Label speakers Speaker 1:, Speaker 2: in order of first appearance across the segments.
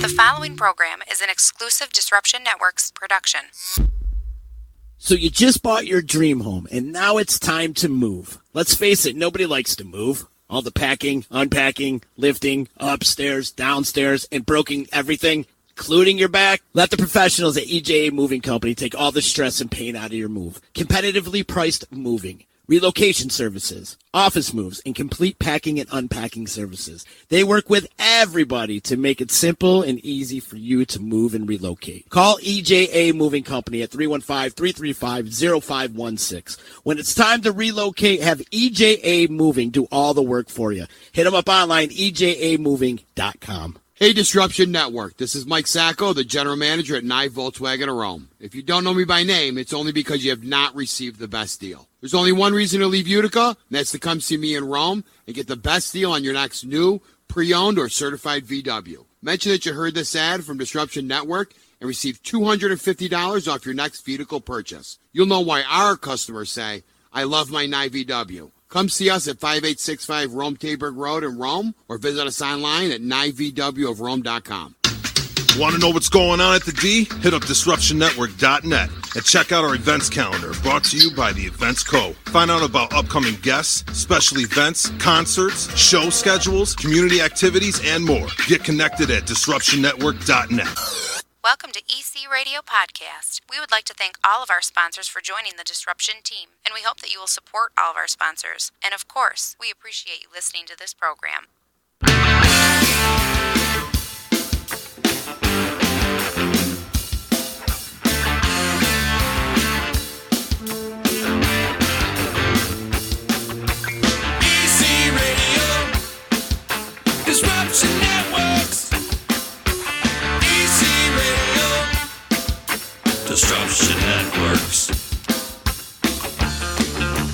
Speaker 1: The following program is an exclusive Disruption Networks production.
Speaker 2: So you just bought your dream home, and now it's time to move. Let's face it, nobody likes to move. All the packing, unpacking, lifting, upstairs, downstairs, and broking everything, including your back. Let the professionals at EJA Moving Company take all the stress and pain out of your move. Competitively priced moving, relocation services, office moves, and complete packing and unpacking services. They work with everybody to make it simple and easy for you to move and relocate. Call EJA Moving Company at 315-335-0516. When it's time to relocate, have EJA Moving do all the work for you. Hit them up online, ejamoving.com.
Speaker 3: Hey, Disruption Network. This is Mike Sacco, the general manager at Nye Volkswagen of Rome. If you don't know me by name, it's only because you have not received the best deal. There's only one reason to leave Utica, and that's to come see me in Rome and get the best deal on your next new, pre-owned, or certified VW. Mention that you heard this ad from Disruption Network and receive $250 off your next vehicle purchase. You'll know why our customers say, I love my Nye VW. Come see us at 5865 Rome Taberg Road in Rome, or visit us online at nyvwofrome.com.
Speaker 4: Want to know what's going on at the D? Hit up DisruptionNetwork.net and check out our events calendar, brought to you by the Events Co. Find out about upcoming guests, special events, concerts, show schedules, community activities, and more. Get connected at DisruptionNetwork.net.
Speaker 1: Welcome to EC Radio Podcast. We would like to thank all of our sponsors for joining the Disruption team, and we hope that you will support all of our sponsors. And of course, we appreciate you listening to this program.
Speaker 5: EC Radio, Disruption Networks. EC Radio, Disruption Networks.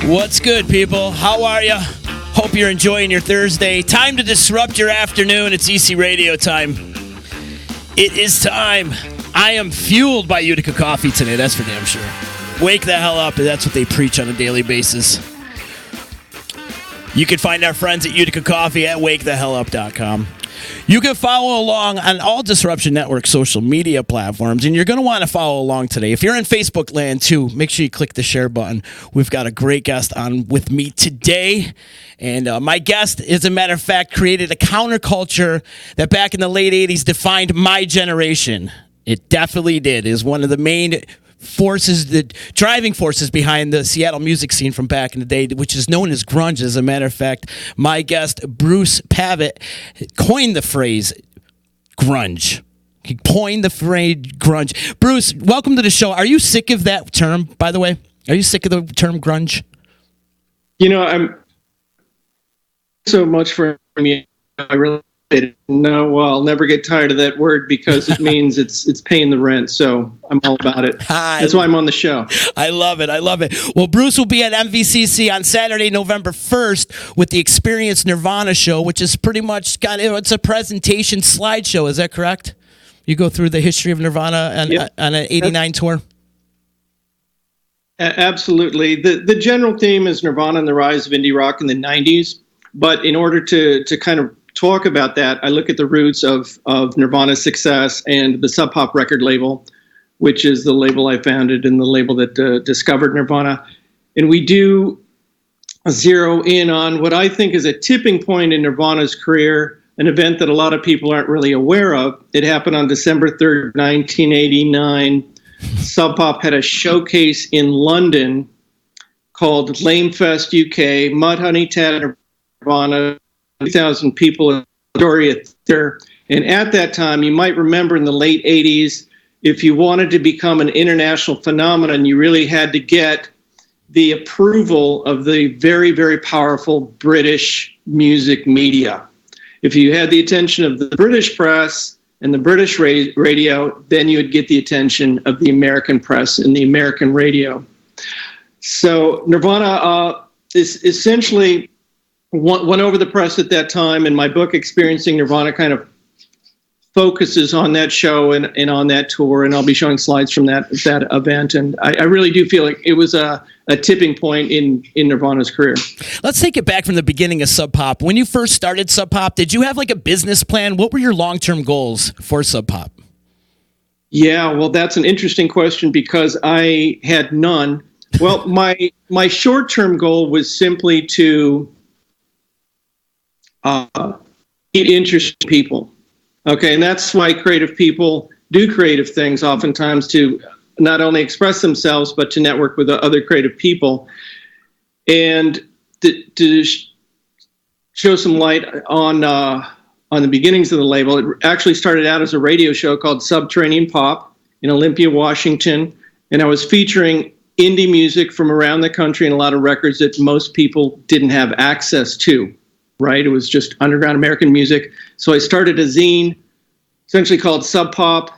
Speaker 2: What's good, people? How are you? Hope you're enjoying your Thursday. Time to disrupt your afternoon. It's EC Radio time. It is time. I am fueled by Utica coffee today, that's for damn sure. Wake the hell up, that's what they preach on a daily basis. You can find our friends at Utica Coffee at wakethehellup.com. You can follow along on all Disruption Network social media platforms, and you're going to want to follow along today. If you're in Facebook land, too, make sure you click the share button. We've got a great guest on with me today, and my guest, as a matter of fact, created a counterculture that back in the late 80s defined my generation. It definitely did. It is one of the main forces, the driving forces behind the Seattle music scene from back in the day, which is known as grunge. As a matter of fact, my guest, Bruce Pavitt, coined the phrase grunge. He coined the phrase grunge. Bruce, welcome to the show. Are you sick of that term, by the way? Are you sick of the term grunge?
Speaker 6: You know, I'm so much for me. I really No, well, I'll never get tired of that word because it means it's paying the rent. So I'm all about it. That's why I'm on the show.
Speaker 2: I love it. I love it. Well, Bruce will be at MVCC on Saturday, November 1st with the Experience Nirvana show, which is pretty much it's a presentation slideshow. Is that correct? You go through the history of Nirvana on an 89 tour?
Speaker 6: Absolutely. The general theme is Nirvana and the rise of indie rock in the 90s. But in order to kind of talk about that, I look at the roots of Nirvana's success and the Sub Pop record label, which is the label I founded and the label that discovered Nirvana. And we do zero in on what I think is a tipping point in Nirvana's career, an event that a lot of people aren't really aware of. It happened on December 3rd, 1989. Sub Pop had a showcase in London called Lame Fest UK, Mudhoney, Nirvana, 2,000 people in Astoria Theater. And at that time, you might remember in the late 80s, if you wanted to become an international phenomenon, you really had to get the approval of the very, very powerful British music media. If you had the attention of the British press and the British radio, then you would get the attention of the American press and the American radio. So Nirvana is essentially went over the press at that time, and my book, Experiencing Nirvana, kind of focuses on that show and on that tour, and I'll be showing slides from that event. And I really do feel like it was a tipping point in Nirvana's career.
Speaker 2: Let's take it back from the beginning of Sub Pop. When you first started Sub Pop, did you have like a business plan? What were your long-term goals for Sub Pop?
Speaker 6: Yeah, well, that's an interesting question because I had none. Well, my short-term goal was simply to meet interesting people. Okay, and that's why creative people do creative things oftentimes, to not only express themselves, but to network with other creative people. And to show some light on the beginnings of the label, it actually started out as a radio show called Subterranean Pop in Olympia, Washington. And I was featuring indie music from around the country and a lot of records that most people didn't have access to. Right? It was just underground American music. So I started a zine essentially called Sub Pop,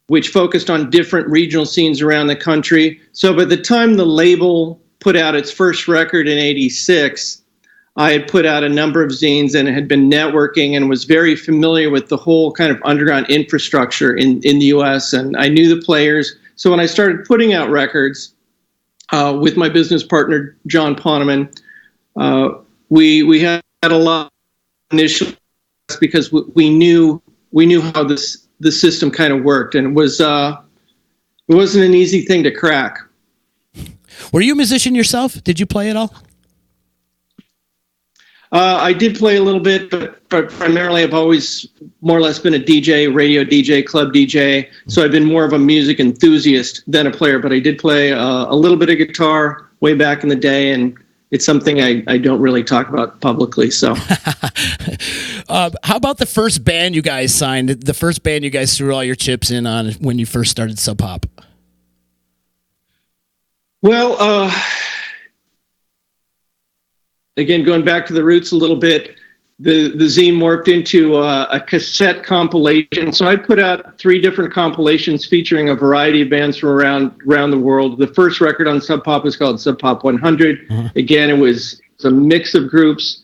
Speaker 6: which focused on different regional scenes around the country. So by the time the label put out its first record in '86, I had put out a number of zines and had been networking and was very familiar with the whole kind of underground infrastructure in the U.S. And I knew the players. So when I started putting out records with my business partner, John Poneman, we had a lot initially because we knew how the system kind of worked, and it wasn't an easy thing to crack.
Speaker 2: Were you a musician yourself? Did you play at all?
Speaker 6: I did play a little bit, but primarily I've always more or less been a DJ, radio DJ, club DJ. So I've been more of a music enthusiast than a player, but I did play a little bit of guitar way back in the day, and it's something I don't really talk about publicly. So,
Speaker 2: how about the first band you guys signed? The first band you guys threw all your chips in on when you first started Sub Pop?
Speaker 6: Well, again, going back to the roots a little bit, the zine morphed into a cassette compilation. So I put out 3 different compilations featuring a variety of bands from around the world. The first record on Sub Pop was called Sub Pop 100. Mm-hmm. Again, it was a mix of groups.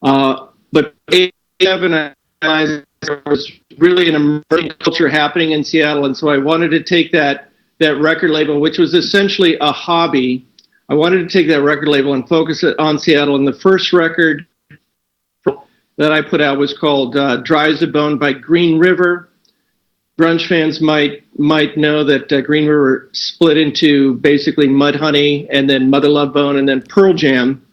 Speaker 6: But there was really an emerging culture happening in Seattle. And so I wanted to take that record label, which was essentially a hobby. I wanted to take that record label and focus it on Seattle. And the first record that I put out was called Dry as a Bone by Green River. Grunge fans might know that Green River split into basically Mudhoney and then Mother Love Bone and then Pearl Jam.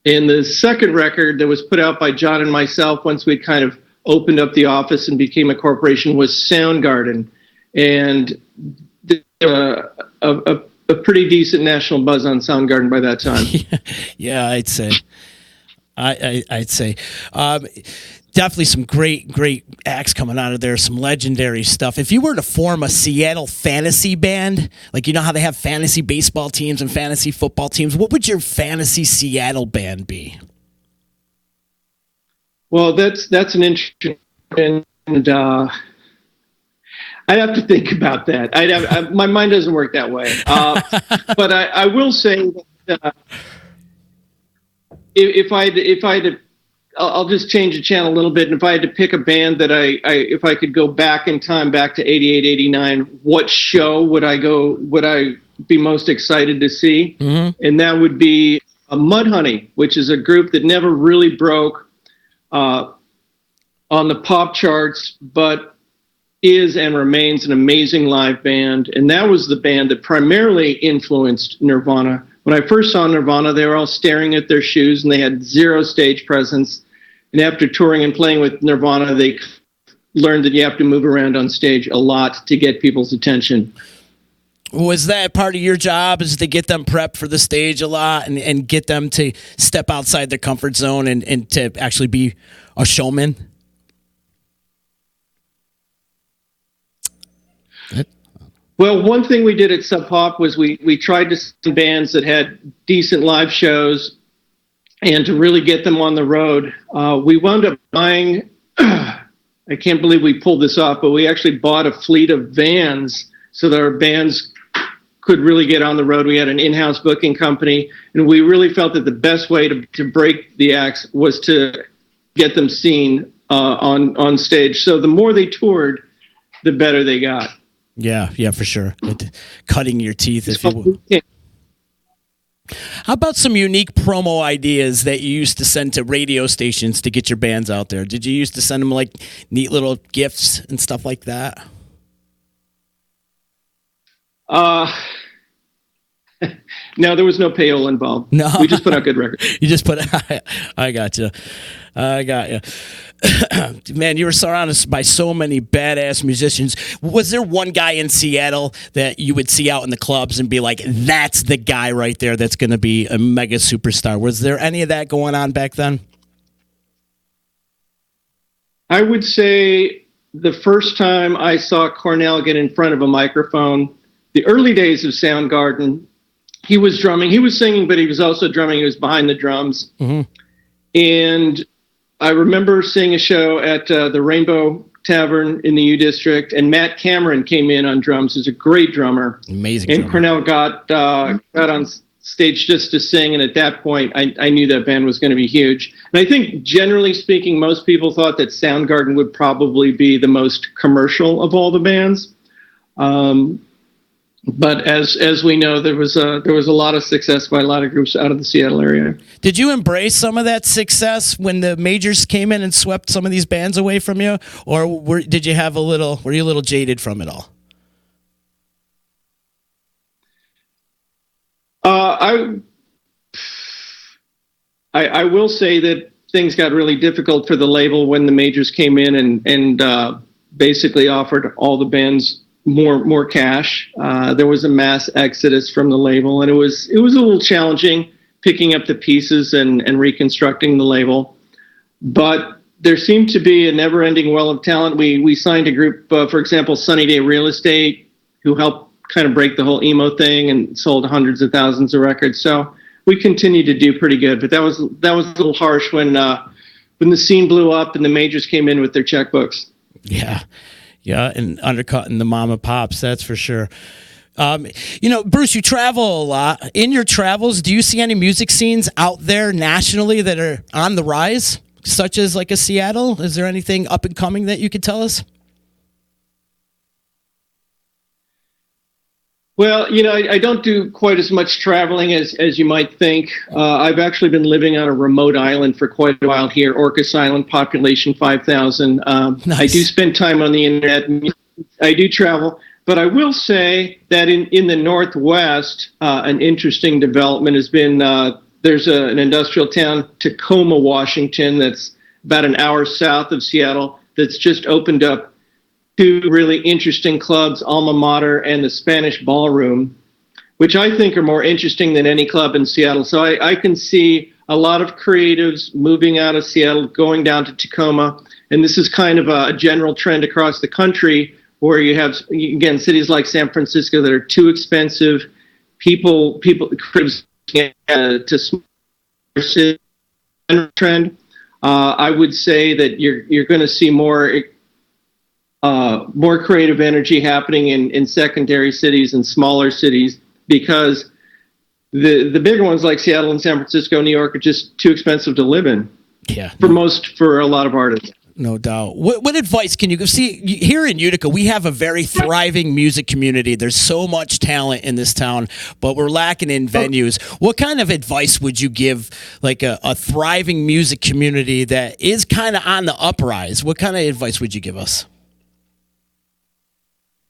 Speaker 6: And the second record that was put out by John and myself once we kind of opened up the office and became a corporation was Soundgarden. And a pretty decent national buzz on Soundgarden by that time.
Speaker 2: Yeah, I'd say. I'd say definitely some great acts coming out of there, some legendary stuff. If you were to form a Seattle fantasy band, like you know how they have fantasy baseball teams and fantasy football teams, what would your fantasy Seattle band be?
Speaker 6: Well, that's an interesting, and I'd have to think about that. My mind doesn't work that way. But I will say that if I had to, I'll just change the channel a little bit. And if I had to pick a band that if I could go back in time, back to 88, 89, what show would I be most excited to see? Mm-hmm. And that would be Mudhoney, which is a group that never really broke on the pop charts, but is and remains an amazing live band. And that was the band that primarily influenced Nirvana. When I first saw Nirvana, they were all staring at their shoes and they had zero stage presence. And after touring and playing with Nirvana, they learned that you have to move around on stage a lot to get people's attention.
Speaker 2: Was that part of your job, is to get them prepped for the stage a lot and get them to step outside their comfort zone and to actually be a showman?
Speaker 6: Well, one thing we did at Sub Pop was we tried to see bands that had decent live shows, and to really get them on the road, we wound up buying, I can't believe we pulled this off, but we actually bought a fleet of vans so that our bands could really get on the road. We had an in-house booking company, and we really felt that the best way to break the acts was to get them seen on stage. So the more they toured, the better they got.
Speaker 2: Yeah, for sure. Cutting your teeth, if you will. How about some unique promo ideas that you used to send to radio stations to get your bands out there? Did you used to send them like neat little gifts and stuff like that?
Speaker 6: No, there was no payola involved. No, we just put out good records.
Speaker 2: You just put. I got you. Man, you were surrounded by so many badass musicians. Was there one guy in Seattle that you would see out in the clubs and be like, "That's the guy right there. That's going to be a mega superstar"? Was there any of that going on back then?
Speaker 6: I would say the first time I saw Cornell get in front of a microphone, the early days of Soundgarden. He was drumming. He was singing, but he was also drumming. He was behind the drums. Mm-hmm. And I remember seeing a show at the Rainbow Tavern in the U District, and Matt Cameron came in on drums. He's a great drummer.
Speaker 2: Amazing
Speaker 6: and
Speaker 2: drummer.
Speaker 6: Cornell got on stage just to sing, and at that point, I knew that band was going to be huge. And I think, generally speaking, most people thought that Soundgarden would probably be the most commercial of all the bands. But as we know, there was a lot of success by a lot of groups out of the Seattle area.
Speaker 2: Did you embrace some of that success when the majors came in and swept some of these bands away from you, or were you a little jaded from it all?
Speaker 6: I will say that things got really difficult for the label when the majors came in and basically offered all the bands more cash. There was a mass exodus from the label, and it was a little challenging picking up the pieces and reconstructing the label. But there seemed to be a never-ending well of talent. We signed a group, for example, Sunny Day Real Estate, who helped kind of break the whole emo thing and sold hundreds of thousands of records. So we continued to do pretty good. But that was a little harsh when the scene blew up and the majors came in with their checkbooks.
Speaker 2: Yeah, and undercutting the mom and pops, that's for sure. Bruce, you travel a lot. In your travels, do you see any music scenes out there nationally that are on the rise, such as like a Seattle? Is there anything up and coming that you could tell us?
Speaker 6: Well, I don't do quite as much traveling as you might think. I've actually been living on a remote island for quite a while here, Orcas Island, population 5,000. Nice. I do spend time on the internet. I do travel. But I will say that in the Northwest, an interesting development has been there's an industrial town, Tacoma, Washington, that's about an hour south of Seattle, that's just opened up two really interesting clubs, Alma Mater and the Spanish Ballroom, which I think are more interesting than any club in Seattle. So I can see a lot of creatives moving out of Seattle, going down to Tacoma. And this is kind of a general trend across the country where you have, again, cities like San Francisco that are too expensive. People, creatives to trend. I would say that you're going to see more creative energy happening in secondary cities and smaller cities, because the bigger ones like Seattle and San Francisco, New York are just too expensive to live in.
Speaker 2: Yeah.
Speaker 6: For a lot of artists.
Speaker 2: No doubt. What advice can you give? See, here in Utica, we have a very thriving music community. There's so much talent in this town, but we're lacking in venues. What kind of advice would you give, like a thriving music community that is kind of on the uprise? What kind of advice would you give us?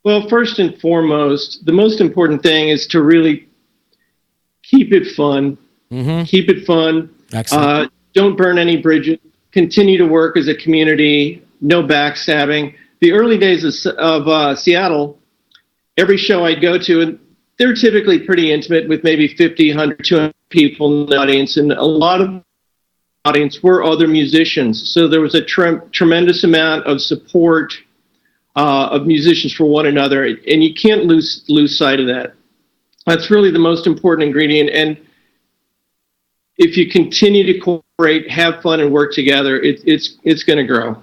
Speaker 6: Well, first and foremost, the most important thing is to really keep it fun.
Speaker 2: Mm-hmm.
Speaker 6: Keep it fun.
Speaker 2: Excellent.
Speaker 6: Don't burn any bridges. Continue to work as a community. No backstabbing. The early days of Seattle, every show I'd go to, and they're typically pretty intimate with maybe 50, 100, 200 people in the audience, and a lot of the audience were other musicians. So there was a tremendous amount of support of musicians for one another, and you can't lose sight of that. That's really the most important ingredient. And if you continue to cooperate, have fun, and work together, it's going to grow.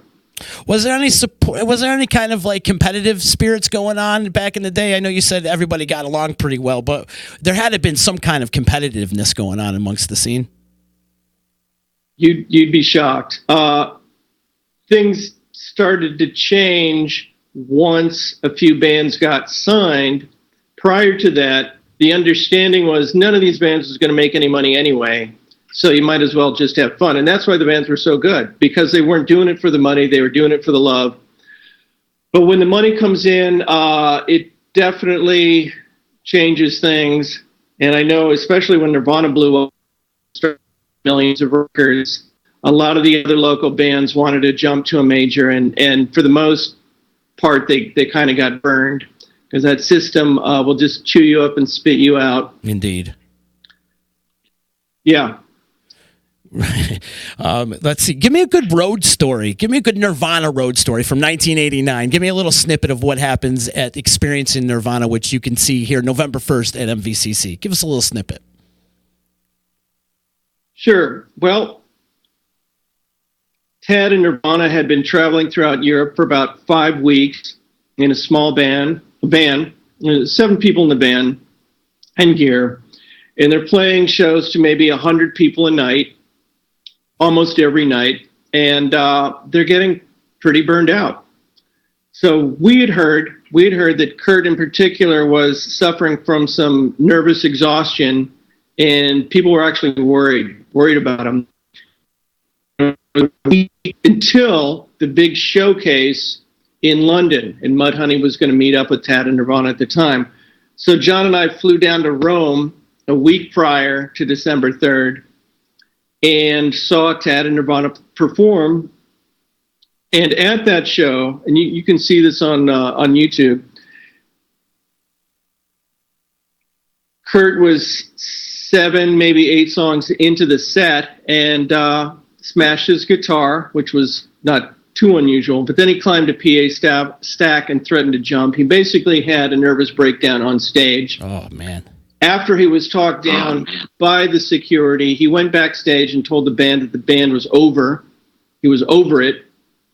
Speaker 2: Was there any support? Was there any kind of like competitive spirits going on back in the day? I know you said everybody got along pretty well, but there had to have been some kind of competitiveness going on amongst the scene.
Speaker 6: You'd be shocked. Things started to change once a few bands got signed. Prior to that, the understanding was none of these bands was going to make any money anyway, so you might as well just have fun. And that's why the bands were so good, because they weren't doing it for the money, they were doing it for the love. But when the money comes in, it definitely changes things. And I know, especially when Nirvana blew up, millions of records, a lot of the other local bands wanted to jump to a major, and for the most part, they kind of got burned, because that system will just chew you up and spit you out.
Speaker 2: Indeed.
Speaker 6: Yeah.
Speaker 2: Let's see. Give me a good road story. Give me a good Nirvana road story from 1989. Give me a little snippet of what happens at Experience in Nirvana, which you can see here November 1st at MVCC. Give us a little snippet.
Speaker 6: Sure. Well, Ted and Nirvana had been traveling throughout Europe for about 5 weeks in a small band, 7 people in the band and gear, and they're playing shows to maybe 100 people a night, almost every night, and they're getting pretty burned out. So we had heard that Kurt in particular was suffering from some nervous exhaustion, and people were actually worried about him. Until the big showcase in London, and Mudhoney was going to meet up with Tad and Nirvana at the time. So John and I flew down to Rome a week prior to December 3rd and saw Tad and Nirvana perform. And at that show, and you can see this on YouTube, Kurt was 7, maybe 8 songs into the set and smashed his guitar, which was not too unusual, but then he climbed a PA stack and threatened to jump. He basically had a nervous breakdown on stage.
Speaker 2: Oh, man.
Speaker 6: After he was talked down by the security, he went backstage and told the band that the band was over. He was over it.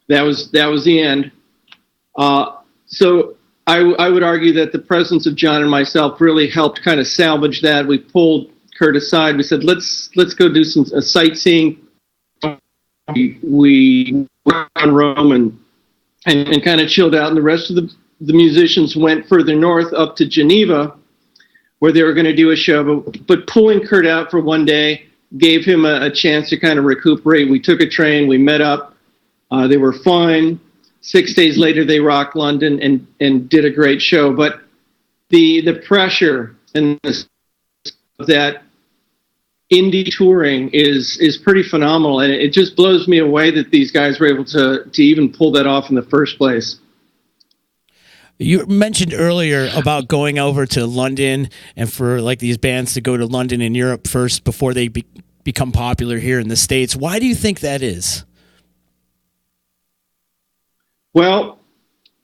Speaker 6: That was the end. So I would argue that the presence of John and myself really helped kind of salvage that. We pulled Kurt aside. We said, let's go do some sightseeing. We went around Rome and kind of chilled out, and the rest of the musicians went further north up to Geneva, where they were going to do a show. But pulling Kurt out for one day gave him a chance to kind of recuperate. We took a train, we met up, they were fine. 6 days later, they rocked London and did a great show. But the pressure and that indie touring is pretty phenomenal, and it just blows me away that these guys were able to even pull that off in the first place.
Speaker 2: You mentioned earlier about going over to London, and for like these bands to go to London and Europe first before they become popular here in the States. Why do you think that is?
Speaker 6: Well,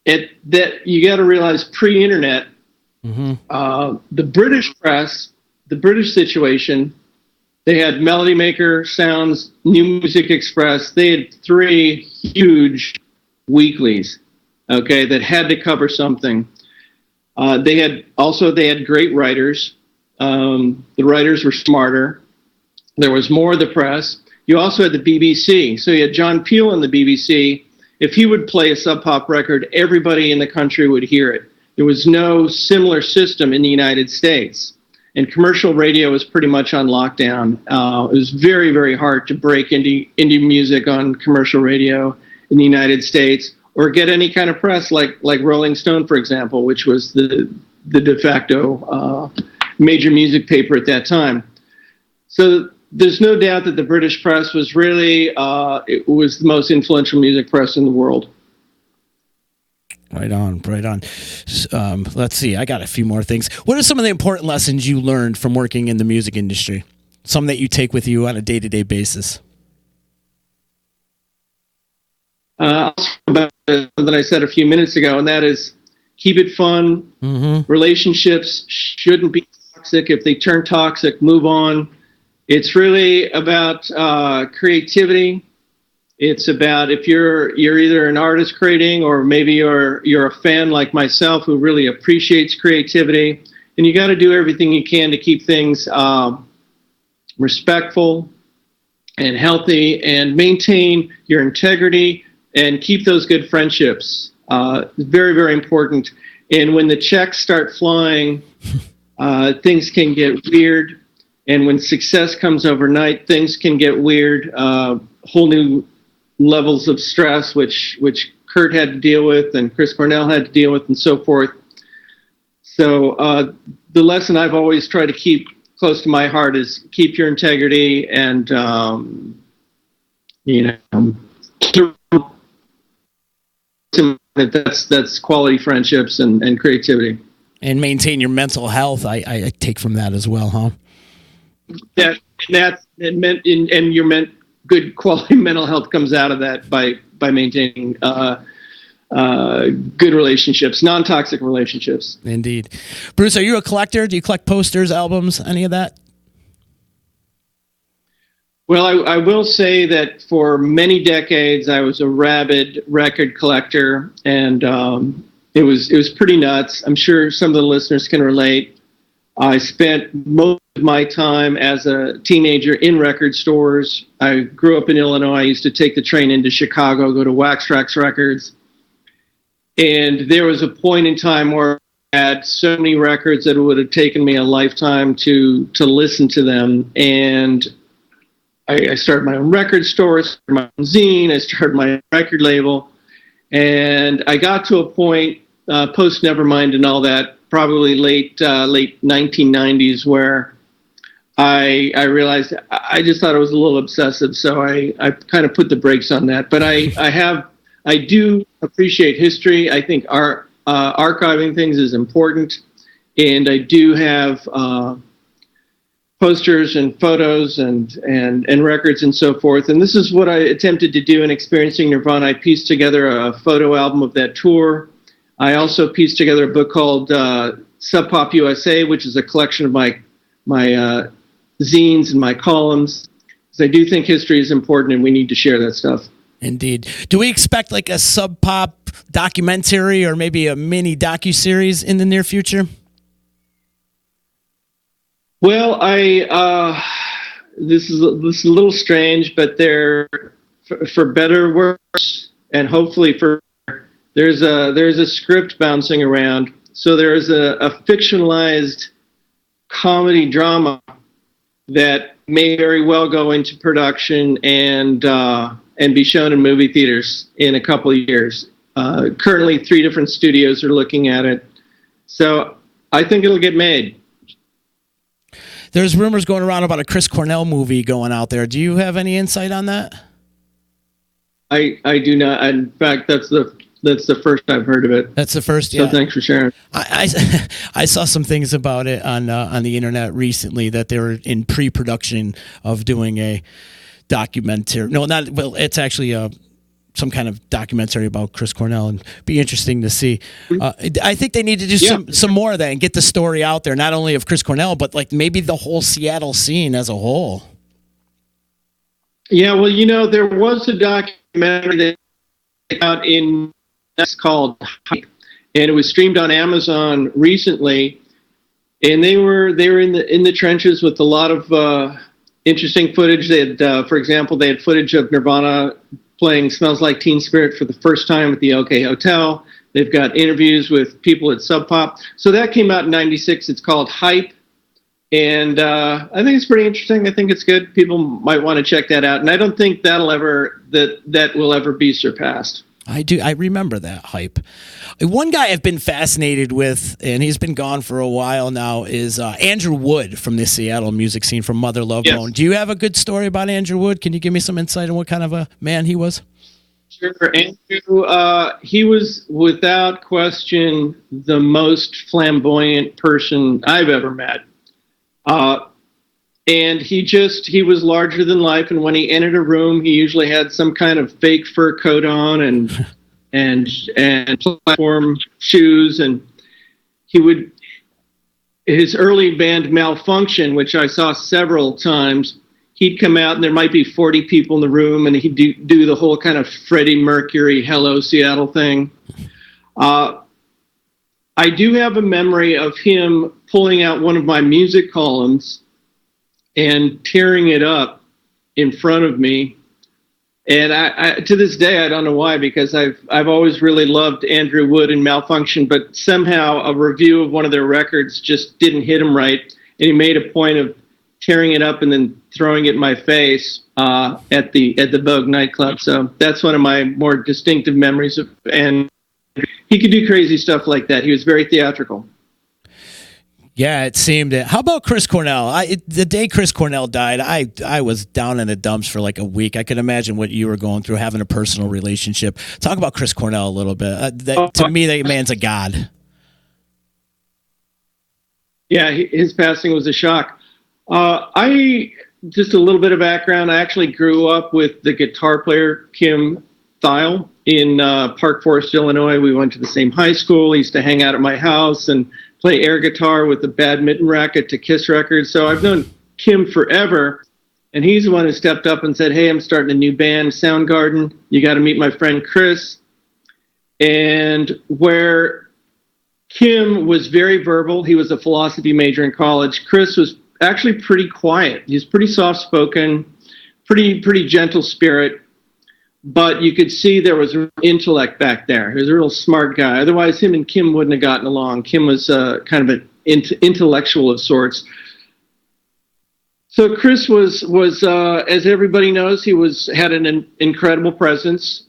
Speaker 6: that you got to realize pre-internet, the British press, the British situation They had Melody Maker, Sounds, New Music Express. They had 3 huge weeklies, okay, that had to cover something. They had great writers. The writers were smarter. There was more of the press. You also had the BBC. So you had John Peel in the BBC. If he would play a Sub Pop record, everybody in the country would hear it. There was no similar system in the United States. And commercial radio was pretty much on lockdown. It was very, very hard to break indie music on commercial radio in the United States, or get any kind of press like Rolling Stone, for example, which was the de facto major music paper at that time. So there's no doubt that the British press was really it was the most influential music press in the world.
Speaker 2: Right on, right on. Let's see. I got a few more things. What are some of the important lessons you learned from working in the music industry? Some that you take with you on a day-to-day basis?
Speaker 6: I'll talk about something I said a few minutes ago, and that is keep it fun. Mm-hmm. Relationships shouldn't be toxic. If they turn toxic, move on. It's really about creativity. It's about, if you're either an artist creating, or maybe you're a fan like myself who really appreciates creativity, and you got to do everything you can to keep things respectful and healthy, and maintain your integrity and keep those good friendships. Very, very important. And when the checks start flying, things can get weird. And when success comes overnight, things can get weird. Whole new levels of stress, which Kurt had to deal with, and Chris Cornell had to deal with, and so forth. So the lesson I've always tried to keep close to my heart is keep your integrity, and that's quality friendships and creativity.
Speaker 2: And maintain your mental health. I take from that as well, huh?
Speaker 6: And your good quality mental health comes out of that by maintaining good relationships, non-toxic relationships.
Speaker 2: Indeed. Bruce, are you a collector? Do you collect posters, albums, any of that?
Speaker 6: Well, I will say that for many decades I was a rabid record collector, and it was pretty nuts. I'm sure some of the listeners can relate. I spent most of my time as a teenager in record stores. I grew up in Illinois. I used to take the train into Chicago, go to Wax Trax Records. And there was a point in time where I had so many records that it would have taken me a lifetime to listen to them. And I started my own record store, I started my own zine, I started my own record label. And I got to a point, post Nevermind and all that, probably late 1990s, where I realized I just thought it was a little obsessive, so I kind of put the brakes on that. But I do appreciate history. I think archiving things is important, and I do have posters and photos and records and so forth. And this is what I attempted to do in Experiencing Nirvana. I pieced together a photo album of that tour. I also pieced together a book called Sub Pop USA, which is a collection of my zines and my columns. Because I do think history is important, and we need to share that stuff.
Speaker 2: Indeed. Do we expect like a Sub Pop documentary or maybe a mini docuseries in the near future?
Speaker 6: Well, this is a little strange, but they're for better or worse, and hopefully there's a script bouncing around. So there's a fictionalized comedy drama that may very well go into production and be shown in movie theaters in a couple of years. Currently, 3 different studios are looking at it, so I think it'll get made.
Speaker 2: There's rumors going around about a Chris Cornell movie going out there. Do you have any insight on that?
Speaker 6: I do not. In fact, that's the first I've heard of it.
Speaker 2: That's the first, yeah.
Speaker 6: So thanks for sharing.
Speaker 2: I saw some things about it on the internet recently, that they were in pre-production of doing a documentary. No, not well. It's actually some kind of documentary about Chris Cornell, and be interesting to see. I think they need to do some more of that and get the story out there, not only of Chris Cornell, but like maybe the whole Seattle scene as a whole.
Speaker 6: Yeah, well, there was a documentary that came out in that's called Hype, and it was streamed on Amazon recently. And they were in the trenches with a lot of interesting footage. They had, for example, they had footage of Nirvana playing "Smells Like Teen Spirit" for the first time at the OK Hotel. They've got interviews with people at Sub Pop. So that came out in '96. It's called Hype. And I think it's pretty interesting. I think it's good. People might want to check that out. And I don't think that will ever be surpassed.
Speaker 2: I do. I remember that Hype. One guy I've been fascinated with, and he's been gone for a while now, is Andrew Wood from the Seattle music scene from Mother Love
Speaker 6: Yes.
Speaker 2: Bone. Do you have a good story about Andrew Wood? Can you give me some insight on what kind of a man he was?
Speaker 6: Sure. Andrew, he was without question the most flamboyant person I've ever met. And he was larger than life. And when he entered a room, he usually had some kind of fake fur coat on and platform shoes. And his early band Malfunction, which I saw several times, he'd come out and there might be 40 people in the room and he'd do the whole kind of Freddie Mercury, Hello Seattle thing. I do have a memory of him pulling out one of my music columns and tearing it up in front of me. And I to this day, I don't know why, because I've always really loved Andrew Wood and Malfunction, but somehow a review of one of their records just didn't hit him right. And he made a point of tearing it up and then throwing it in my face at the Vogue nightclub. So that's one of my more distinctive memories of, and he could do crazy stuff like that. He was very theatrical.
Speaker 2: Yeah, it seemed it. How about Chris Cornell? The day Chris Cornell died, I was down in the dumps for like a week. I can imagine what you were going through, having a personal relationship. Talk about Chris Cornell a little bit. To me, that man's a god.
Speaker 6: Yeah, his passing was a shock. Just a little bit of background. I actually grew up with the guitar player Kim Thiel in Park Forest, Illinois. We went to the same high school. He used to hang out at my house and play air guitar with the badminton racket to Kiss Records. So I've known Kim forever, and he's the one who stepped up and said, "Hey, I'm starting a new band, Soundgarden. You got to meet my friend Chris." And where Kim was very verbal, he was a philosophy major in college. Chris was actually pretty quiet. He's pretty soft-spoken, pretty gentle spirit. But you could see there was intellect back there. He was a real smart guy. Otherwise, him and Kim wouldn't have gotten along. Kim was kind of an intellectual of sorts. So Chris was as everybody knows, he had an incredible presence.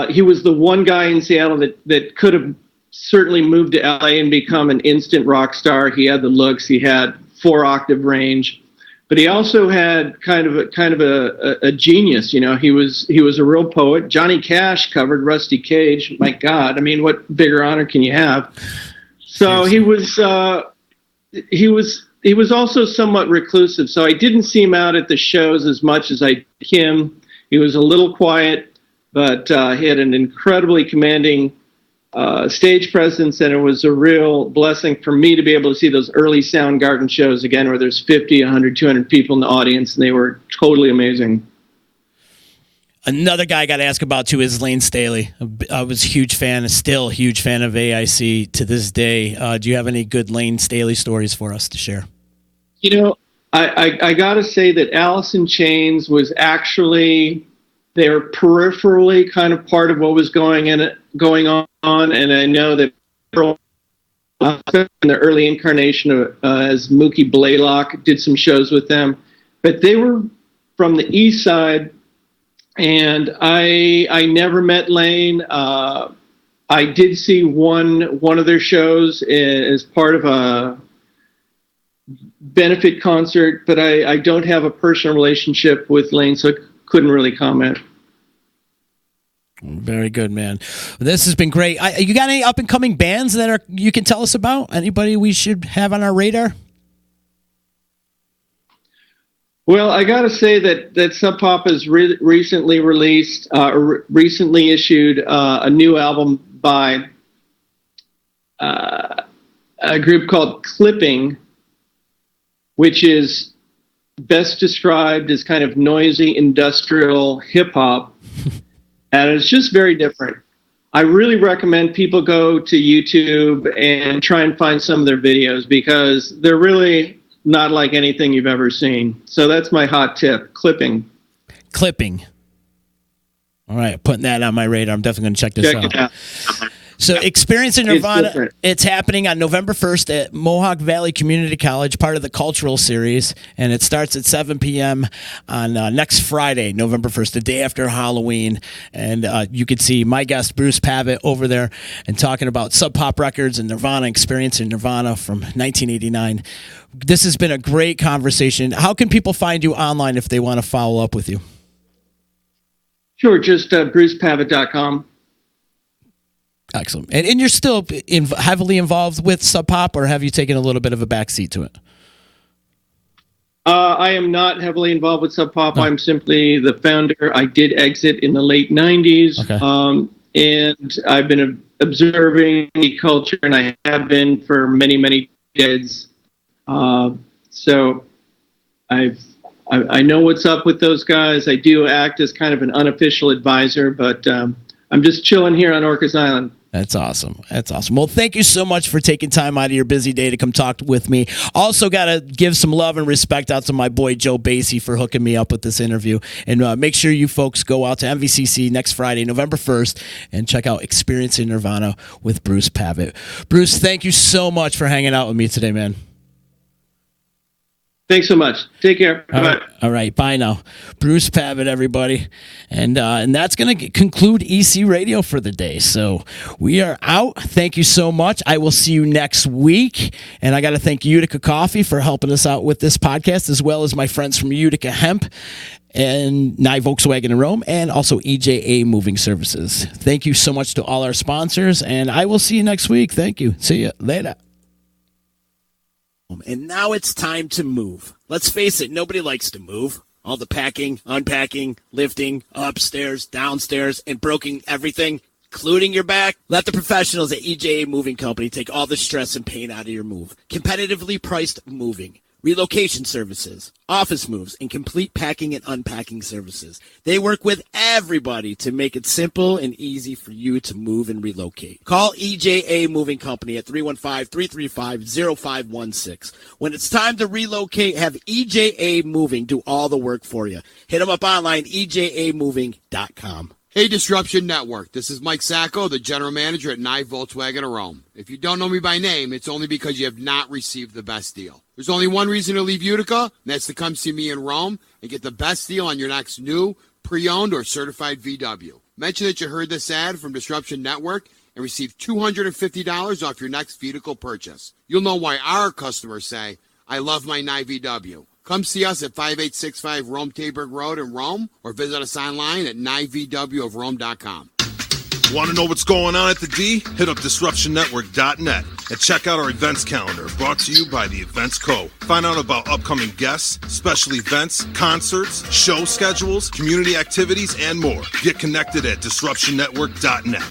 Speaker 6: He was the one guy in Seattle that could have certainly moved to LA and become an instant rock star. He had the looks. He had 4-octave range. But he also had kind of a genius, He was a real poet. Johnny Cash covered Rusty Cage. My God, I mean, what bigger honor can you have? So he was also somewhat reclusive. So I didn't see him out at the shows as much as I did him. He was a little quiet, but he had an incredibly commanding stage presence, and it was a real blessing for me to be able to see those early Soundgarden shows again, where there's 50, 100, 200 people in the audience, and they were totally amazing.
Speaker 2: Another guy I got to ask about too is Layne Staley. I was a huge fan, still a huge fan of AIC to this day. Do you have any good Layne Staley stories for us to share?
Speaker 6: I got to say that Alice in Chains was actually, they were peripherally kind of part of what was going on, and I know that in the early incarnation of as Mookie Blaylock did some shows with them, but they were from the East Side, and I never met Layne. I did see one of their shows as part of a benefit concert, but I don't have a personal relationship with Layne, so I couldn't really comment.
Speaker 2: Very good, man. This has been great. You got any up-and-coming bands that you can tell us about? Anybody we should have on our radar?
Speaker 6: Well, I got to say that Sub Pop has recently released, recently issued a new album by a group called Clipping, which is best described as kind of noisy industrial hip hop, and it's just very different. I really recommend people go to YouTube and try and find some of their videos because they're really not like anything you've ever seen. So that's my hot tip, clipping.
Speaker 2: Clipping. All right, putting that on my radar. I'm definitely going to check this
Speaker 6: Check
Speaker 2: out.
Speaker 6: it out.
Speaker 2: So Experiencing
Speaker 6: It's
Speaker 2: Nirvana,
Speaker 6: different.
Speaker 2: it's happening on November 1st at Mohawk Valley Community College, part of the Cultural Series, and it starts at 7 p.m. on next Friday, November 1st, the day after Halloween. And you can see my guest, Bruce Pavitt, over there and talking about Sub Pop Records and Nirvana, Experiencing Nirvana from 1989. This has been a great conversation. How can people find you online if they want to follow up with you?
Speaker 6: Sure, just brucepavitt.com.
Speaker 2: Excellent. And you're still heavily involved with Sub Pop, or have you taken a little bit of a backseat to it?
Speaker 6: I am not heavily involved with Sub Pop.
Speaker 2: No.
Speaker 6: I'm simply the founder. I did exit in the late 90s,
Speaker 2: Okay.
Speaker 6: and I've been observing the culture, and I have been for many, many decades. So I know what's up with those guys. I do act as kind of an unofficial advisor, but I'm just chilling here on Orcas Island.
Speaker 2: That's awesome. That's awesome. Well, thank you so much for taking time out of your busy day to come talk with me. Also, got to give some love and respect out to my boy Joe Basie for hooking me up with this interview. And make sure you folks go out to MVCC next Friday, November 1st, and check out Experiencing Nirvana with Bruce Pavitt. Bruce, thank you so much for hanging out with me today, man.
Speaker 6: Thanks so much. Take care. Bye-bye.
Speaker 2: All right. Bye now. Bruce Pavitt, everybody. And that's going to conclude EC Radio for the day. So we are out. Thank you so much. I will see you next week. And I got to thank Utica Coffee for helping us out with this podcast, as well as my friends from Utica Hemp and Nye Volkswagen in Rome, and also EJA Moving Services. Thank you so much to all our sponsors. And I will see you next week. Thank you. See you later. And now it's time to move. Let's face it, nobody likes to move. All the packing, unpacking, lifting, upstairs, downstairs, and broken everything, including your back. Let the professionals at EJA Moving Company take all the stress and pain out of your move. Competitively priced moving, relocation services, office moves, and complete packing and unpacking services. They work with everybody to make it simple and easy for you to move and relocate. Call EJA Moving Company at 315-335-0516. When it's time to relocate, have EJA Moving do all the work for you. Hit them up online, ejamoving.com.
Speaker 3: Hey, Disruption Network. This is Mike Sacco, the general manager at Nye Volkswagen of Rome. If you don't know me by name, it's only because you have not received the best deal. There's only one reason to leave Utica, and that's to come see me in Rome and get the best deal on your next new, pre-owned, or certified VW. Mention that you heard this ad from Disruption Network and receive $250 off your next vehicle purchase. You'll know why our customers say, I love my Nye VW. Come see us at 5865 Rome Taberg Road in Rome, or visit us online at nyvwofrome.com.
Speaker 4: Want to know what's going on at the D? Hit up DisruptionNetwork.net and check out our events calendar, brought to you by the Events Co. Find out about upcoming guests, special events, concerts, show schedules, community activities, and more. Get connected at DisruptionNetwork.net.